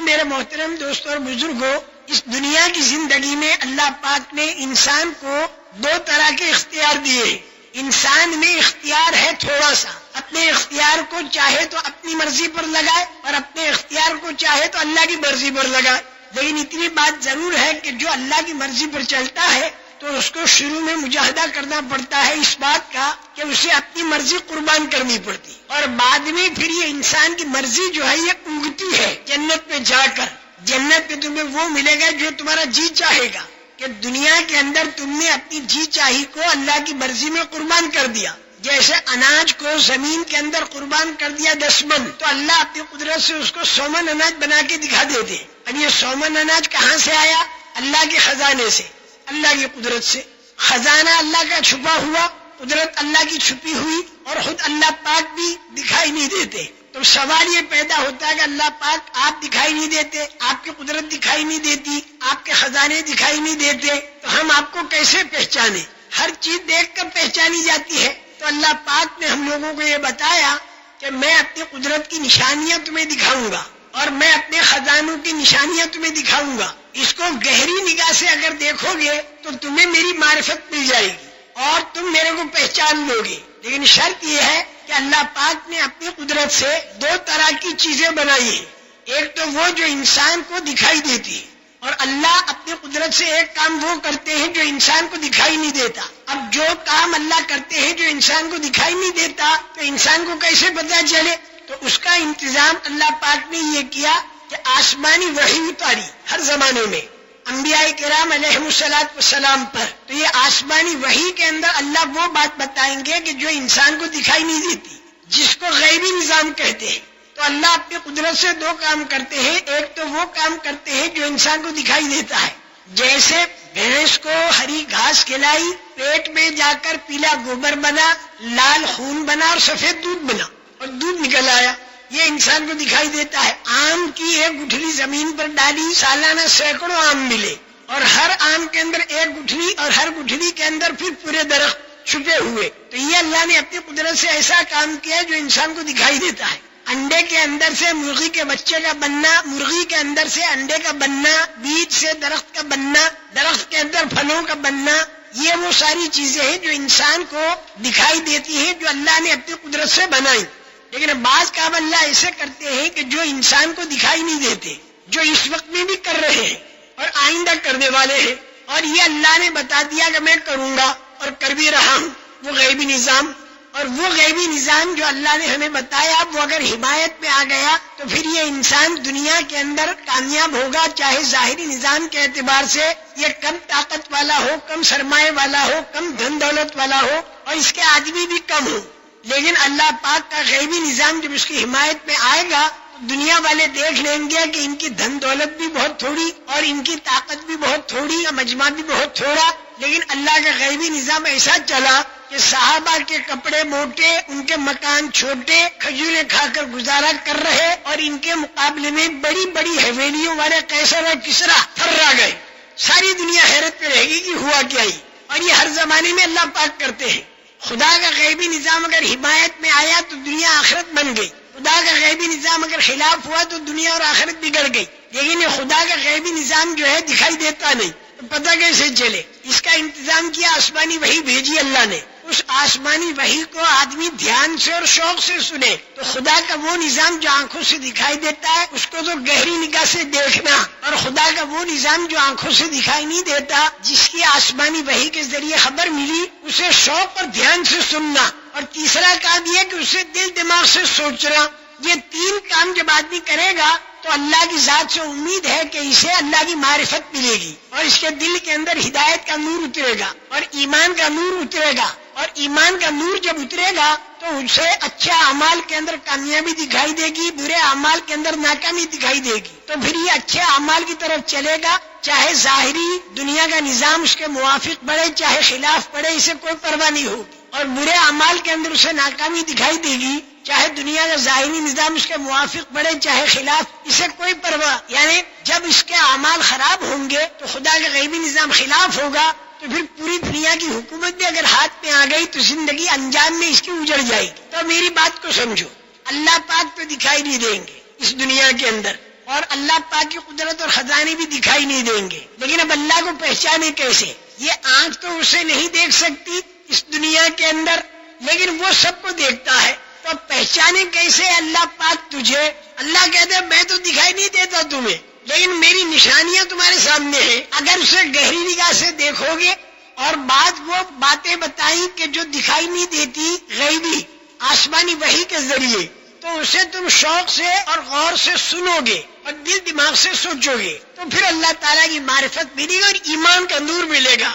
میرے محترم دوستوں اور بزرگوں، اس دنیا کی زندگی میں اللہ پاک نے انسان کو دو طرح کے اختیار دیے ہیں۔ انسان میں اختیار ہے تھوڑا سا، اپنے اختیار کو چاہے تو اپنی مرضی پر لگائے اور اپنے اختیار کو چاہے تو اللہ کی مرضی پر لگائے، لیکن اتنی بات ضرور ہے کہ جو اللہ کی مرضی پر چلتا ہے تو اس کو شروع میں مجاہدہ کرنا پڑتا ہے اس بات کا کہ اسے اپنی مرضی قربان کرنی پڑتی، اور بعد میں پھر یہ انسان کی مرضی جو ہے یہ اگتی ہے جنت میں جا کر۔ جنت میں تمہیں وہ ملے گا جو تمہارا جی چاہے گا، کہ دنیا کے اندر تم نے اپنی جی چاہی کو اللہ کی مرضی میں قربان کر دیا۔ جیسے اناج کو زمین کے اندر قربان کر دیا 10 من، تو اللہ اپنی قدرت سے اس کو 100 من اناج بنا کے دکھا دیتے۔ اب یہ 100 من اناج کہاں سے آیا؟ اللہ کے خزانے سے، اللہ کی قدرت سے۔ خزانہ اللہ کا چھپا ہوا، قدرت اللہ کی چھپی ہوئی، اور خود اللہ پاک بھی دکھائی نہیں دیتے۔ تو سوال یہ پیدا ہوتا ہے کہ اللہ پاک آپ دکھائی نہیں دیتے، آپ کی قدرت دکھائی نہیں دیتی، آپ کے خزانے دکھائی نہیں دیتے، تو ہم آپ کو کیسے پہچانے؟ ہر چیز دیکھ کر پہچانی جاتی ہے۔ تو اللہ پاک نے ہم لوگوں کو یہ بتایا کہ میں اپنی قدرت کی نشانیاں تمہیں دکھاؤں گا، اور میں اپنے خزانوں کی نشانیاں تمہیں دکھاؤں گا۔ اس کو گہری نگاہ سے اگر دیکھو گے تو تمہیں میری معرفت مل جائے گی اور تم میرے کو پہچان لو گے، لیکن شرط یہ ہے کہ اللہ پاک نے اپنی قدرت سے دو طرح کی چیزیں بنائی ہیں۔ ایک تو وہ جو انسان کو دکھائی دیتی ہے، اور اللہ اپنی قدرت سے ایک کام وہ کرتے ہیں جو انسان کو دکھائی نہیں دیتا۔ اب جو کام اللہ کرتے ہیں جو انسان کو دکھائی نہیں دیتا تو انسان کو کیسے پتہ چلے؟ تو اس کا انتظام اللہ پاک نے یہ کیا کہ آسمانی وحی اتاری ہر زمانے میں انبیاء کرام علیہ السلام پر۔ تو یہ آسمانی وحی کے اندر اللہ وہ بات بتائیں گے کہ جو انسان کو دکھائی نہیں دیتی، جس کو غیبی نظام کہتے ہیں۔ تو اللہ اپنی قدرت سے دو کام کرتے ہیں، ایک تو وہ کام کرتے ہیں جو انسان کو دکھائی دیتا ہے، جیسے بھینس کو ہری گھاس کھلائی، پیٹ میں جا کر پیلا گوبر بنا، لال خون بنا اور سفید دودھ بنا اور دودھ نکل آیا، یہ انسان کو دکھائی دیتا ہے۔ آم کی ایک گٹھلی زمین پر ڈالی، سالانہ سینکڑوں آم ملے، اور ہر آم کے اندر ایک گٹھلی، اور ہر گٹھلی کے اندر پھر پورے درخت چھپے ہوئے۔ تو یہ اللہ نے اپنی قدرت سے ایسا کام کیا جو انسان کو دکھائی دیتا ہے۔ انڈے کے اندر سے مرغی کے بچے کا بننا، مرغی کے اندر سے انڈے کا بننا، بیج سے درخت کا بننا، درخت کے اندر پھلوں کا بننا، یہ وہ ساری چیزیں ہیں جو انسان کو دکھائی دیتی ہیں، جو اللہ نے اپنی قدرت سے بنائی۔ لیکن بعض کام اللہ ایسے کرتے ہیں کہ جو انسان کو دکھائی نہیں دیتے، جو اس وقت میں بھی کر رہے ہیں اور آئندہ کرنے والے ہیں، اور یہ اللہ نے بتا دیا کہ میں کروں گا اور کر بھی رہا ہوں۔ وہ غیبی نظام، اور وہ غیبی نظام جو اللہ نے ہمیں بتایا، وہ اگر حمایت میں آ گیا تو پھر یہ انسان دنیا کے اندر کامیاب ہوگا، چاہے ظاہری نظام کے اعتبار سے یہ کم طاقت والا ہو، کم سرمایہ والا ہو، کم دھن دولت والا ہو، اور اس کے آدمی بھی کم ہو۔ لیکن اللہ پاک کا غیبی نظام جب اس کی حمایت میں آئے گا تو دنیا والے دیکھ لیں گے کہ ان کی دھن دولت بھی بہت تھوڑی اور ان کی طاقت بھی بہت تھوڑی، مجمع بھی بہت تھوڑا، لیکن اللہ کا غیبی نظام ایسا چلا کہ صحابہ کے کپڑے موٹے، ان کے مکان چھوٹے، کھجوریں کھا کر گزارا کر رہے، اور ان کے مقابلے میں بڑی بڑی حویلیوں والے قیصر اور کسریٰ تھرا گئے۔ ساری دنیا حیرت پہ رہے گی کہ ہوا کیا ہی، اور یہ ہر زمانے میں اللہ پاک کرتے ہیں۔ خدا کا غیبی نظام اگر حمایت میں آیا تو دنیا آخرت بن گئی، خدا کا غیبی نظام اگر خلاف ہوا تو دنیا اور آخرت بگڑ گئی۔ لیکن یہ خدا کا غیبی نظام جو ہے دکھائی دیتا نہیں، تو پتہ کیسے چلے؟ اس کا انتظام کیا، آسمانی وحی بھیجی اللہ نے۔ اس آسمانی وحی کو آدمی دھیان سے اور شوق سے سنے تو خدا کا وہ نظام جو آنکھوں سے دکھائی دیتا ہے اس کو تو گہری نگاہ سے دیکھنا، اور خدا کا وہ نظام جو آنکھوں سے دکھائی نہیں دیتا، جس کی آسمانی وحی کے ذریعے خبر ملی، اسے شوق اور دھیان سے سننا، اور تیسرا کام یہ کہ اسے دل دماغ سے سوچنا۔ یہ تین کام جب آدمی کرے گا تو اللہ کی ذات سے امید ہے کہ اسے اللہ کی معرفت ملے گی، اور اس کے دل کے اندر ہدایت کا نور اترے گا اور ایمان کا نور اترے گا، اور ایمان کا نور جب اترے گا تو اسے اچھے اعمال کے اندر کامیابی دکھائی دے گی، برے اعمال کے اندر ناکامی دکھائی دے گی۔ تو پھر یہ اچھے اعمال کی طرف چلے گا، چاہے ظاہری دنیا کا نظام اس کے موافق پڑے، چاہے خلاف پڑے، اسے کوئی پرواہ نہیں ہوگی، اور برے اعمال کے اندر اسے ناکامی دکھائی دے گی، چاہے دنیا کا ظاہری نظام اس کے موافق پڑے چاہے خلاف، اسے کوئی پرواہ۔ یعنی جب اس کے اعمال خراب ہوں گے تو خدا کا غیبی نظام خلاف ہوگا، تو پھر پوری دنیا کی حکومت بھی اگر ہاتھ میں آ گئی تو زندگی انجام میں اس کی اجڑ جائے گی۔ تو میری بات کو سمجھو، اللہ پاک تو دکھائی نہیں دیں گے اس دنیا کے اندر، اور اللہ پاک کی قدرت اور خزانے بھی دکھائی نہیں دیں گے. لیکن اب اللہ کو پہچانے کیسے؟ یہ آنکھ تو اسے نہیں دیکھ سکتی اس دنیا کے اندر، لیکن وہ سب کو دیکھتا ہے. تو پہچانے کیسے اللہ پاک تجھے؟ اللہ کہتے ہیں میں تو دکھائی نہیں دیتا تمہیں، لیکن میری نشانیاں تمہارے سامنے ہیں. اگر اسے گہری نگاہ سے دیکھو گے اور بعد وہ باتیں بتائیں کہ جو دکھائی نہیں دیتی غیبی آسمانی وحی کے ذریعے، تو اسے تم شوق سے اور غور سے سنو گے اور دل دماغ سے سوچو گے، تو پھر اللہ تعالیٰ کی معرفت ملے گی اور ایمان کا نور ملے گا.